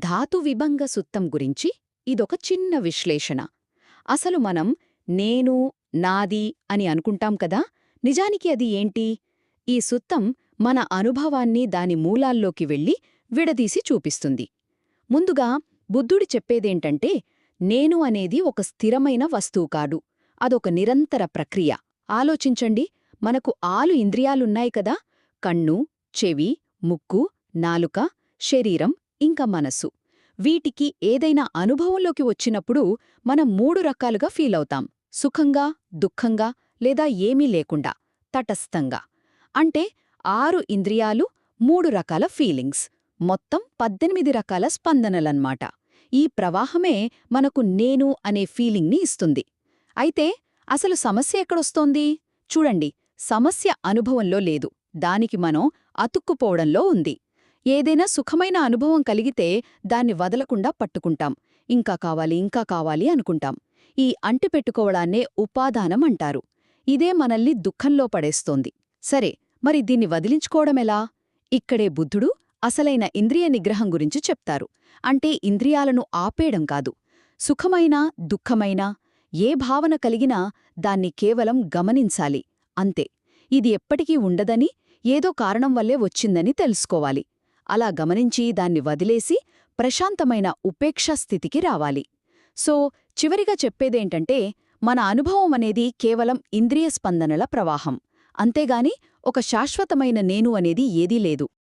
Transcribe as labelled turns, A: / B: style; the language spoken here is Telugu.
A: ధాతు విభంగ సుత్తం గురించి ఇదొక చిన్న విశ్లేషణ. అసలు మనం నేను, నాది అని అనుకుంటాం కదా, నిజానికి అది ఏంటి? ఈ సుత్తం మన అనుభవాన్ని దాని మూలాల్లోకి వెళ్ళి విడదీసి చూపిస్తుంది. ముందుగా బుద్ధుడు చెప్పేదేంటంటే, నేను అనేది ఒక స్థిరమైన వస్తువు కాదు, అదొక నిరంతర ప్రక్రియ. ఆలోచించండి, మనకు 6 ఇంద్రియాలున్నాయి కదా, కన్ను, చెవి, ముక్కు, నాలుక, శరీరం ఇంకా మనస్సు. వీటికి ఏదైనా అనుభవంలోకి వచ్చినప్పుడు మనం 3 రకాలుగా ఫీలవుతాం: సుఖంగా, దుఃఖంగా లేదా ఏమీ లేకుండా, తటస్థంగా. అంటే 6 ఇంద్రియాలు, 3 రకాల ఫీలింగ్స్, మొత్తం 18 రకాల స్పందనలన్మాట. ఈ ప్రవాహమే మనకు నేను అనే ఫీలింగ్ని ఇస్తుంది. అయితే అసలు సమస్య ఎక్కడొస్తోంది? చూడండి, సమస్య అనుభవంలో లేదు, దానికి మనం అతుక్కుపోవడంలో ఉంది. ఏదైనా సుఖమైన అనుభవం కలిగితే దాన్ని వదలకుండా పట్టుకుంటాం, ఇంకా కావాలి ఇంకా కావాలి అనుకుంటాం. ఈ అంటిపెట్టుకోవడాన్నే ఉపాదానం అంటారు. ఇదే మనల్ని దుఃఖంలో పడేస్తోంది. సరే, మరి దీన్ని వదిలించుకోవడమెలా? ఇక్కడే బుద్ధుడు అసలైన ఇంద్రియ నిగ్రహం గురించి చెప్తారు. అంటే ఇంద్రియాలను ఆపేయడం కాదు. సుఖమైనా దుఃఖమైనా ఏ భావన కలిగినా దాన్ని కేవలం గమనించాలి, అంతే. ఇది ఎప్పటికీ ఉండదని, ఏదో కారణం వల్లే వచ్చిందని తెలుసుకోవాలి. అలా గమనించి దాన్ని వదిలేసి ప్రశాంతమైన ఉపేక్షా స్థితికి రావాలి. సో, చివరిగా చెప్పేదేంటంటే, మన అనుభవం అనేది కేవలం ఇంద్రియ స్పందనల ప్రవాహం, అంతేగాని ఒక శాశ్వతమైన నేను అనేది ఏదీ లేదు.